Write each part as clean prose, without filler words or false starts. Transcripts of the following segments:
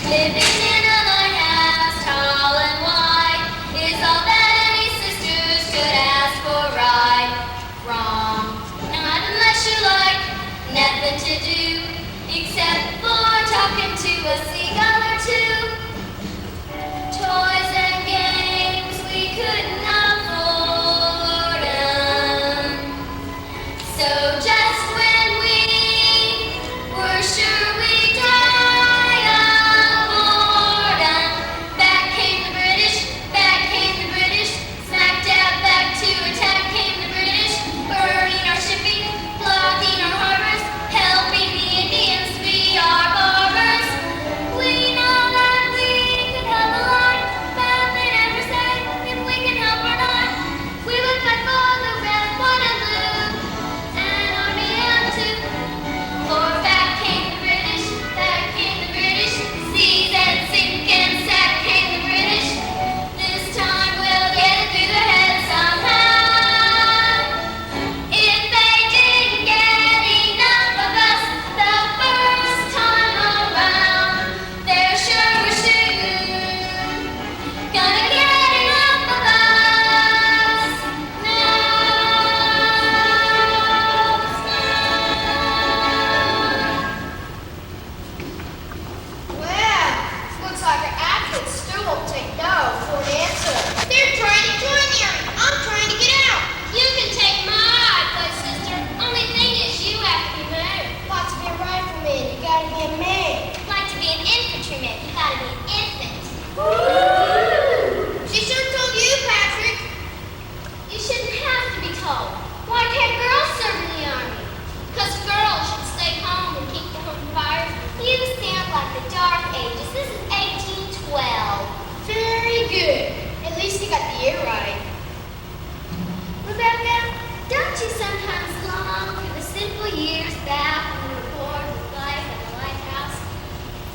Living in a lighthouse, tall and wide, is all that any sisters could ask or right. Wrong, not unless you like, nothing to do, except for talking to a seagull or two. Toys and games, we couldn't afford 'em. So just when we were sure we'd die of boredom, back came the British, smack dab back to attack came the British, burning our shipping, blocking our harbors, helping the Indians be our barbers. We know that we could help a lot, but they never say if we can help or not. We would fight for the red, white, and blue, an army and two. For back came the British, seas and sink and sack came the British. This time we'll get it through their heads somehow. If they didn't get enough of us the first time around, they're sure we're shooting, gonna get enough of us Well, looks like our athletes still won't take no for an answer. They're trying to join the army. I'm trying to get out. You can take my place, sister. Only thing is you have to be married. Like to be a rifleman, you gotta be a man. Like to be an infantryman, you gotta be an infant. She sure told you, Patrick. You shouldn't have to be told. Why can't girls serve in the army? Because girls should stay home and keep the home fires. You sound like the Dark Ages. This is 1812. Very good. At least you got the year right. Rebecca, don't you sometimes long for the simple years back when we were bored with life at the lighthouse?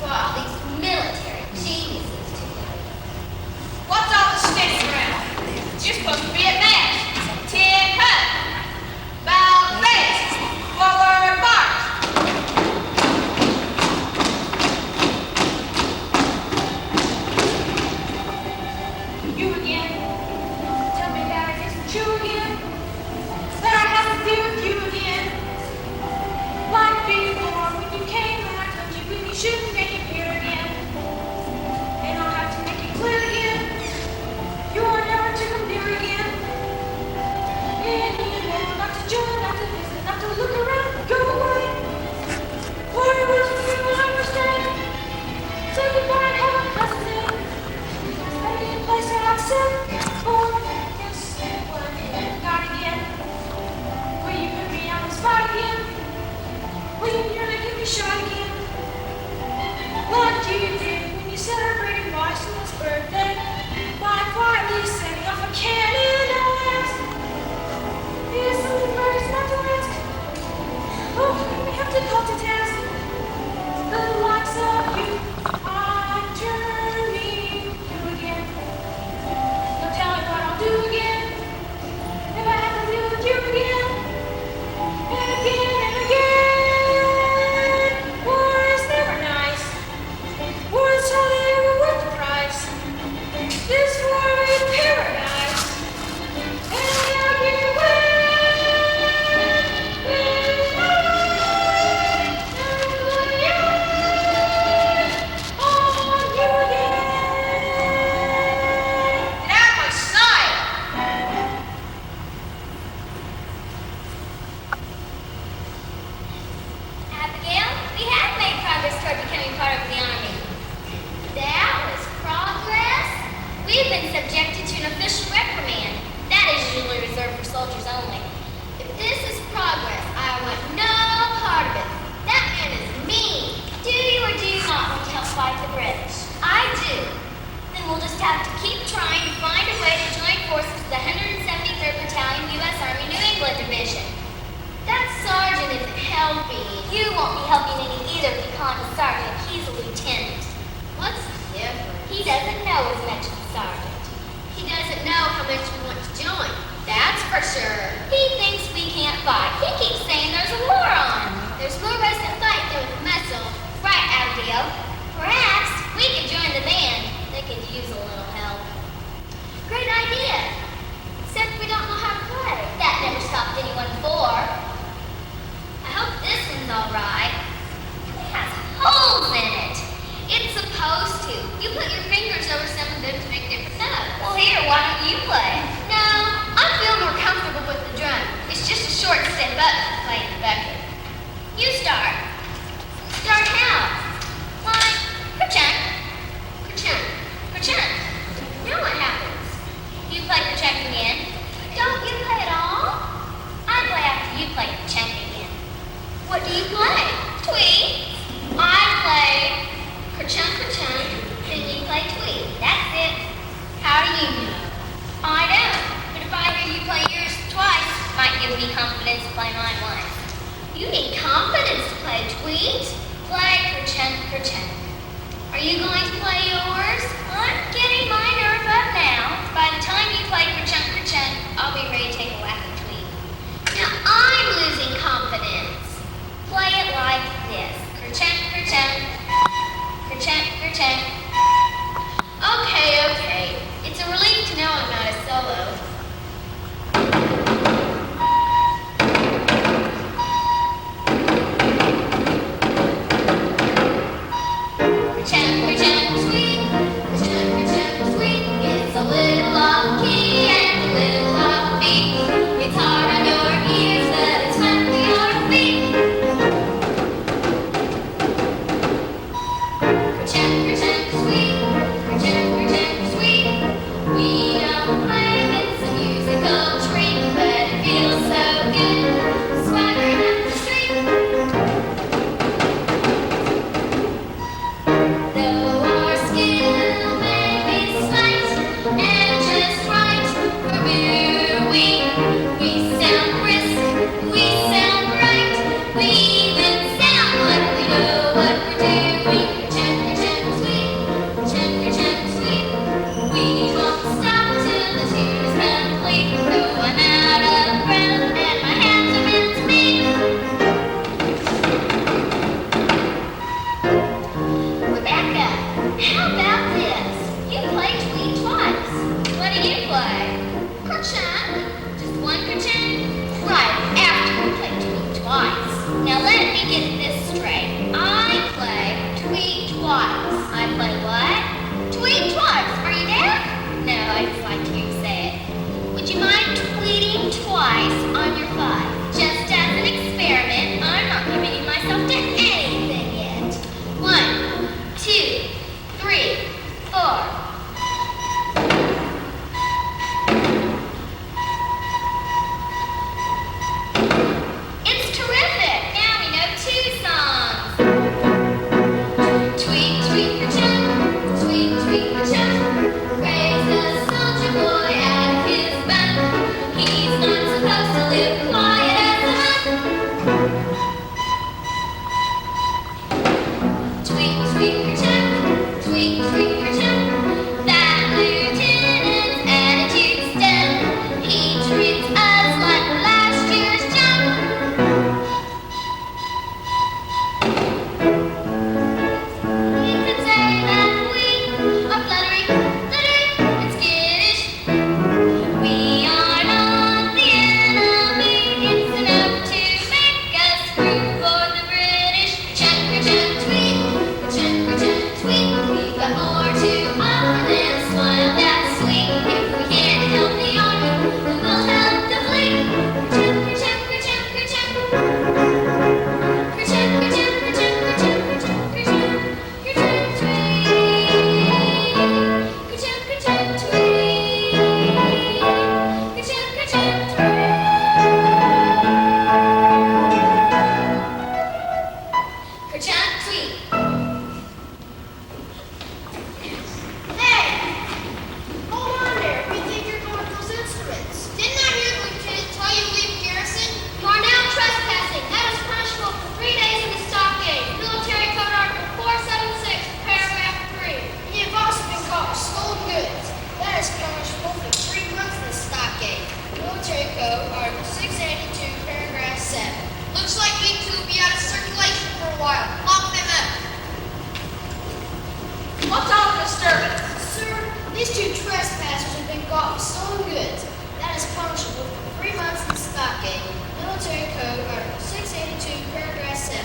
For all these military geniuses to know. What's all the standing around? You're supposed to be at mass. 10 cut. Bow face. Forward march. You again? Tell me that I guess it's you again? That I have to deal with you again? Like before, when you came back, don't you when you shouldn't make it here again? And I'll have to make it clear again. You are never to come near again. Anymore, not to join, not to visit, not to look around, go away. Why was you will understand? Say goodbye and have a pleasant day. Maybe a place that I've said, or yes, what I got again. Will you put me on the spot again? Will you nearly get me shot again? Like you did when you celebrated Washington's birthday by quietly setting off a cannon and asked, is something first not to ask? Oh, we have to call to task. The likes of you, I'm turning you again. No telling what I'll do again. If I have to deal with you again. And again and again. War is never nice. War is hardly ever worth the price. This war is paradise. And now you win. Abigail, we have made progress toward becoming part of the army. That was progress. We've been subjected to an official reprimand. That is usually reserved for soldiers only. If this is progress, I want no part of it. That man is mean. Do you or do you not want to help fight the British? I do. Then we'll just have to keep trying to find a way to join forces with the 173rd Battalion U.S. Army New England Division. That sergeant isn't helping. You won't be helping any either if you call him a sergeant. He's a lieutenant. What's the difference? He doesn't know as much as a sergeant. He doesn't know how much we want to join. That's for sure. He thinks we can't fight. He keeps saying there's a war on. There's more ways to fight than with muscle. Right, Abigail. Perhaps we You put your fingers over some of them to make different notes. Well, here, why don't you play? No, I feel more comfortable with the drum. It's just a short step up to playing the bucket. You start. Start how? Like, ka-chunk, ka-chunk, ka-chunk. Now what happens? You play ka-chunk again. Don't you play at all? I play after you play ka-chunk again. What do you play? Tweet. I play ka-chunk, ka-chunk, then you play tweet. That's it. How do you know? I don't. But if I hear you play yours twice, might give me confidence to play mine once. You need confidence to play tweet. Play ka-chunk, ka-chunk. Are you going to play yours? I'm getting my nerve up now. By the time you play ka-chunk, ka-chunk, I'll be ready to take a whack at tweet. Now I'm losing confidence. Play it like this. Ka-chunk, ka-chunk. Ka-chunk, ka-chunk. Okay. It's a relief to know I'm not a solo. Ka-chunk, ka-chunk, sweet. Ka-chunk, ka-chunk, sweet. It's a little off key and a little off beat. It's hard on your ears, but it's fun for your feet. Ka-chunk, ka-chunk, sweet. Ka-chunk, ka-chunk, sweet. We don't claim it's a musical treat, but it feels so good. Swaggering up the street. Though our skill may be slight and just right for we sound brisk, we sound bright, we even sound like we know what we're doing. Ka-chunk, ka-chunk, sweet. Ka-chunk, ka-chunk, sweet. We won't stop till the tune is complete. Though I'm out of breath and my hands are meant to beat. Rebecca, how about this? You play tweet twice. What do you play? Ka-chunk. Just one ka-chunk? Right, after you play tweet twice. Now let me get this straight. I play tweet twice. I play what? Tweet twice. Are you there? No, I just like to hear you say it. Would you mind tweeting twice on your five? Just as an experiment. I'm not committing myself to anything yet. 1, 2, 3, 4. It's terrific. Now we know 2 songs. Tweet, tweet, ka-chunk. Tweet, tweet, ka-chunk. Raise a soldier boy out of his bunk. He's not supposed to live quiet as a monk. Tweet, tweet, ka-chunk. Tweet, tweet, ka-chunk. That lieutenant's attitude's done. He treats us like last year's junk. You could say that we are fluttery, and skittish. We are not the enemy. It's enough to make us root for the British. Ka-chunk, ka-chunk, tweet. Ka-chunk, ka-chunk, tweet. We've got more to offer than a smile that's sweet. If we can't help the army, then we'll help the fleet. Ka-chunk, ka-chunk, ka-chunk, ka-chunk. Ka-chunk, ka-chunk, ka-chunk, ka-chunk, ka-chunk, ka-chunk. Ka-chunk, tweet. Ka-chunk, ka-chunk, tweet. Ka-chunk, ka-chunk, tweet. Ka-chunk, tweet. Hey! Hold on there. We think you're going with those instruments. Didn't I hear the lieutenant tell you to leave garrison? You are now trespassing. That is punishable for 3 days in the stockade. Military Code Article 476, paragraph 3. And you've also been caught with stolen goods. That is punishable for 3 months in the stockade. Military Code, Article 682, paragraph 7. Looks like you two will be out of circulation for a while. Lock them up. What's all the disturbance? Sir, these 2 trespassers have been caught with stolen goods. That is punishable for 3 months in the stockade. Military Code, Article 682, paragraph 7.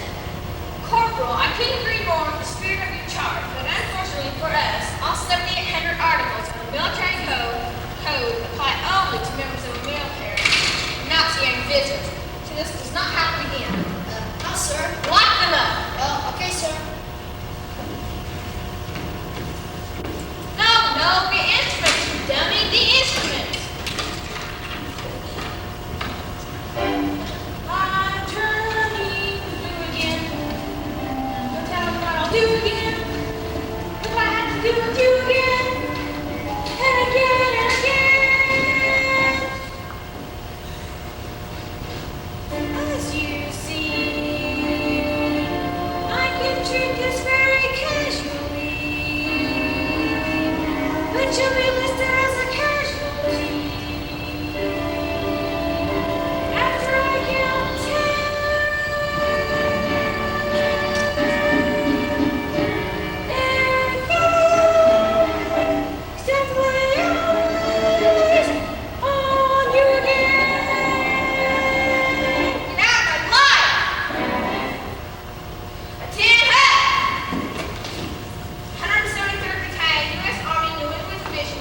Corporal, I couldn't agree more with the spirit of your charge, but unfortunately for us, No, the instruments, you dummy, the instruments. I'm turning blue again. Don't tell me what I'll do again. If I have to do it, do again. And again and again. As you see, I can treat this very casually. But you'll be listed as a casualty. After I count 10. And 5. Step my eyes on you again. Get out of my life! A tin hat! 173rd Battalion, U.S. Army, New England Division,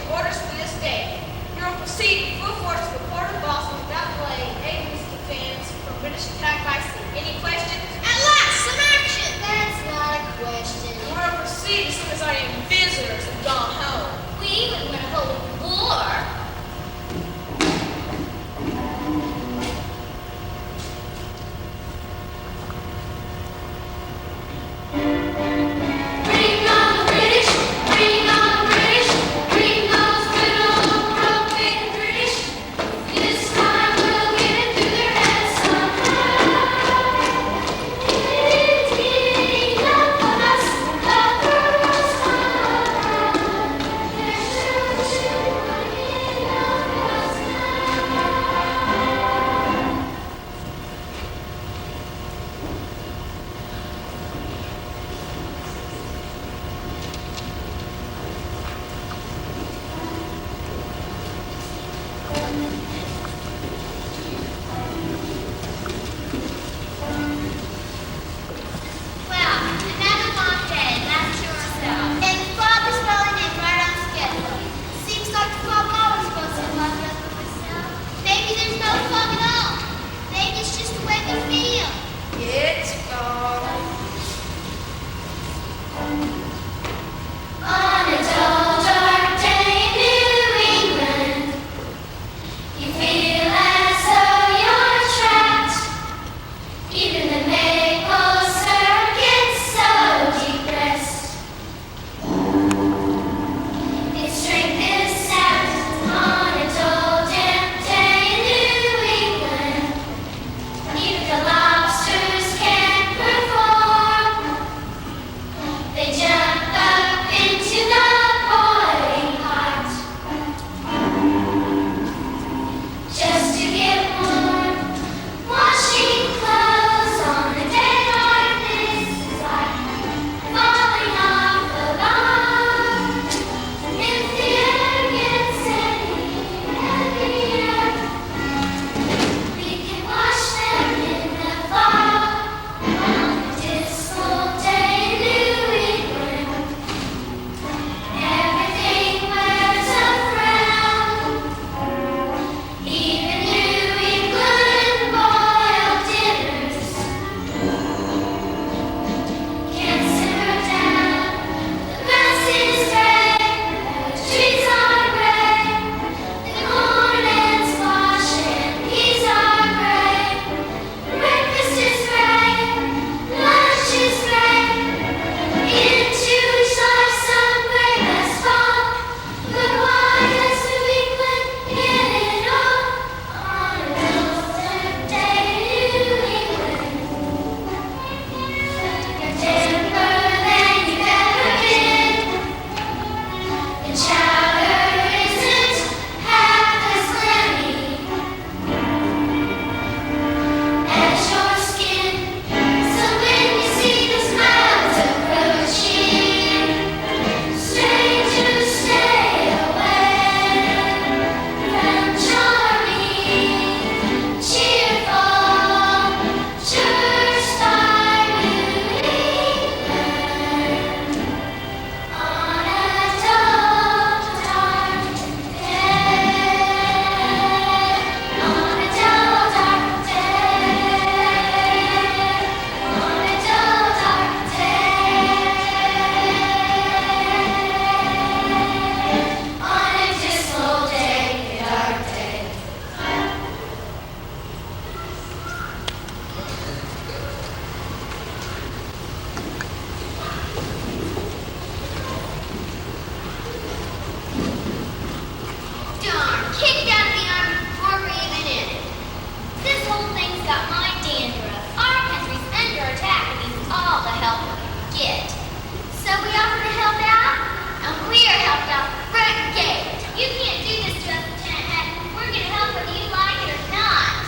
we offer to help out, and we are helped out front gate. You can't do this to us, Lieutenant Head. We're going to help whether you like it or not.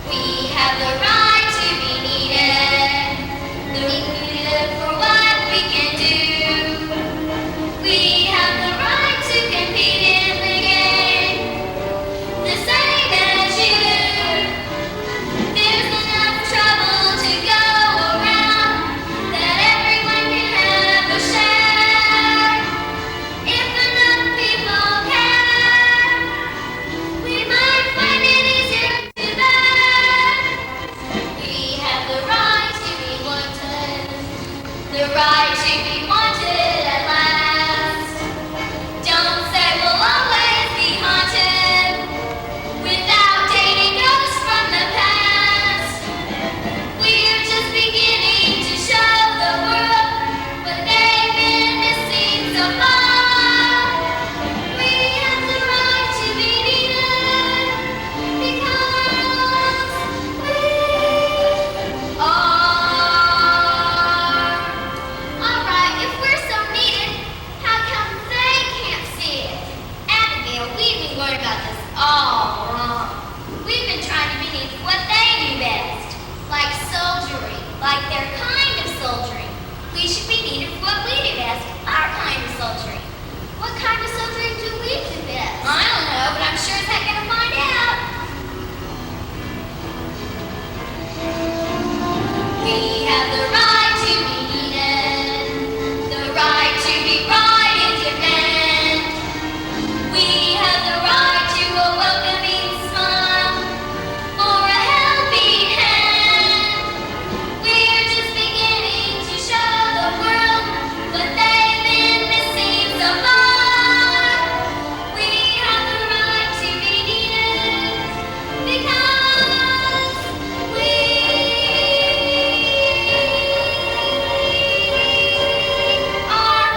We have the right to be needed. The needed for what we can do. We have the right to compete in the game, the same as you. There's enough trouble to go around that everyone can have a share. If enough people care, we might find it easier to bear. We have the right to be wanted, the right to be wanted at last. Don't say we'll always be haunted without dating ghosts from the past. We're just beginning to show the world what they've been missing so far. We have the right to be needed because we are. All right, if we're so needed, how come they can't see it? Abigail, we've been going about this all wrong. We've been trying to be needed for what they do best, like soldiering, like their kind of soldiering. We should be needed for what we do best, our kind of soldiering. What kind of soldiering do we do best? I don't know, but I'm sure as heck gonna find out. We have the right to be needed, the right to be right and defend. We have the right to a welcoming smile or a helping hand. We're just beginning to show the world what they've been missing so far. We have the right to be needed because we are.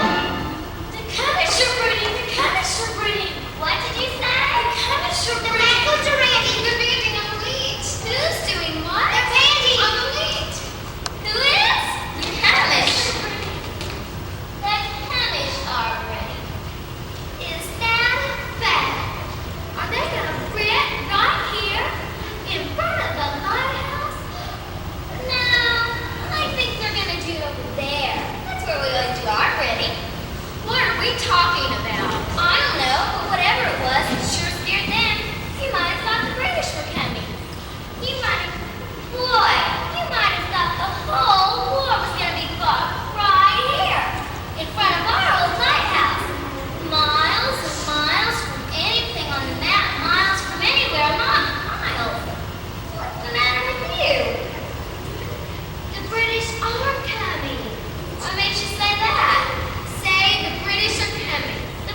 The cabbage are breeding, the cabbage are breeding. What did you say? The cabbage are breeding. The mangoes are ranting. They're ranting on the wheat. Who's doing what? They're ranting on the wheat. Who is? The cabbage. The cabbage are ready. Is that a fact? Are they gonna quit right here in front of the lighthouse? No, I think they're gonna do it over there. That's where we always do our ready. What are we talking about? I don't know, but whatever it was, it sure scared them. You might have thought the British were coming. You might have, boy, you might have thought the whole war was gonna be fought right here, in front of our old lighthouse. Miles and miles from anything on the map, miles from anywhere, not miles. What's the matter with you? The British are coming. What makes you say that? Say the British are coming. The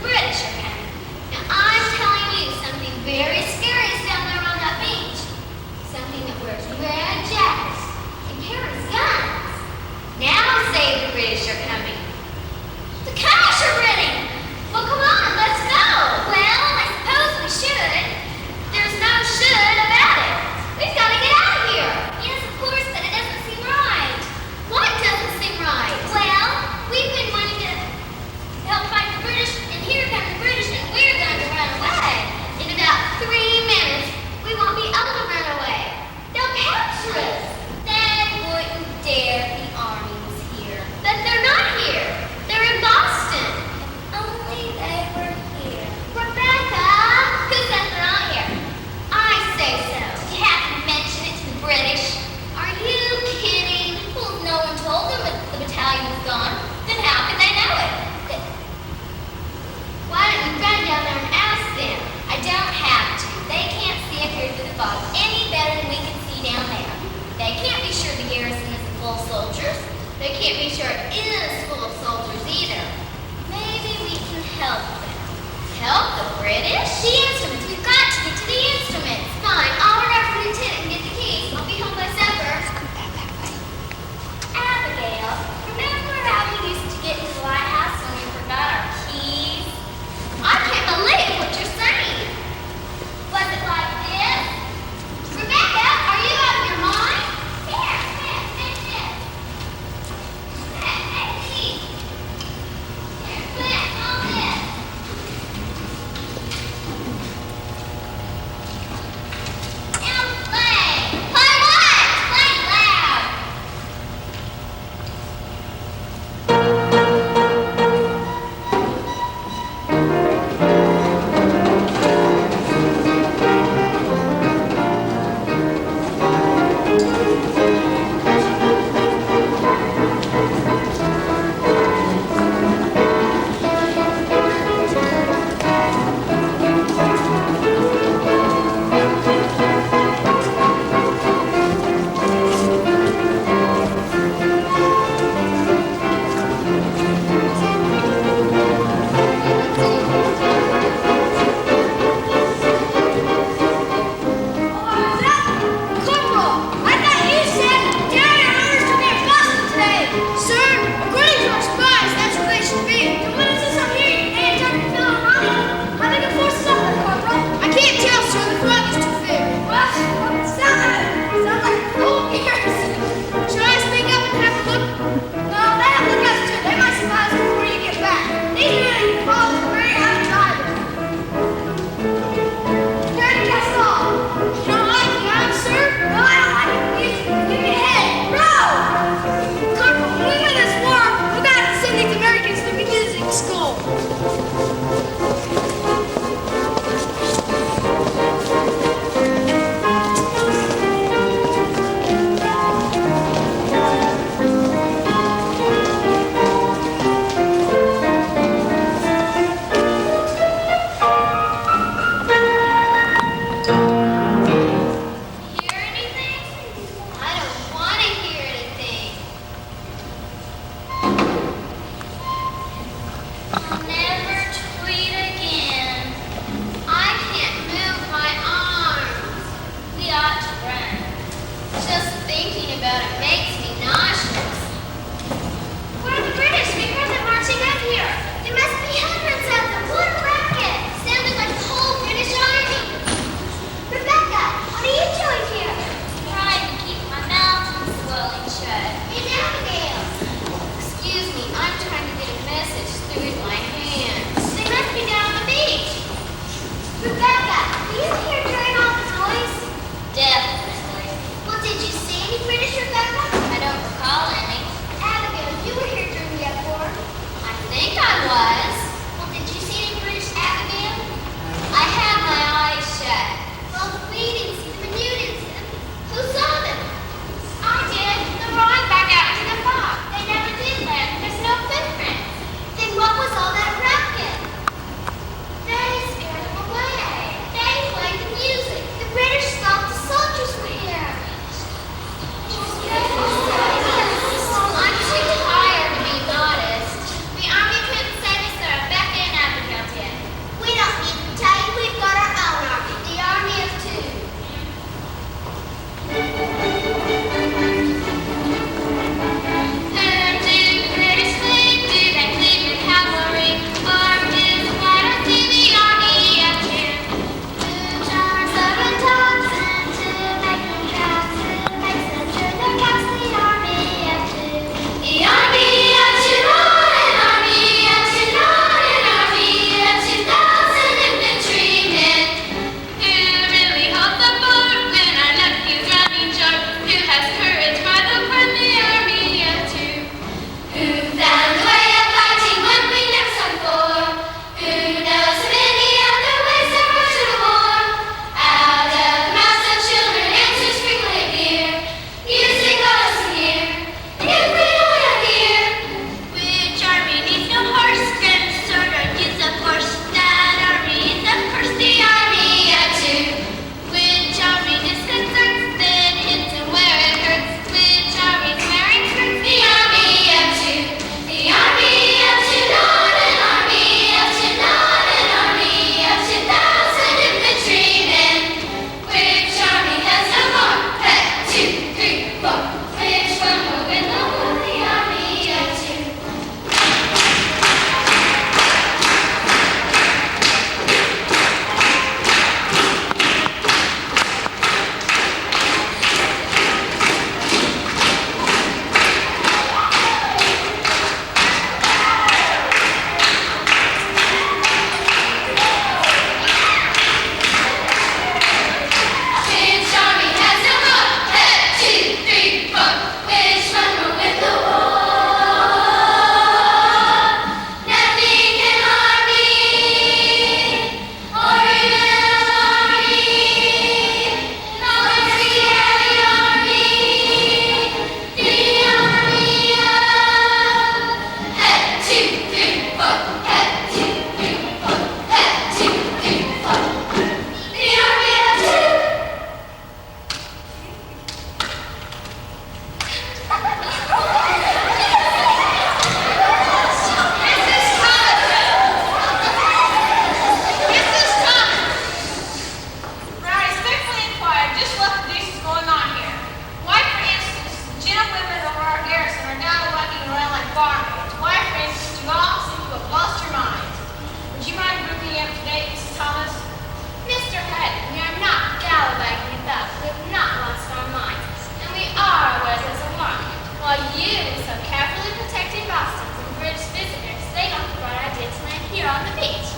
on the beach.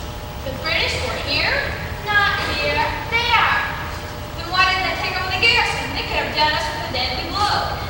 The British were here? Not here. They are. Then why didn't they take over the garrison? They could have done us with a deadly blow.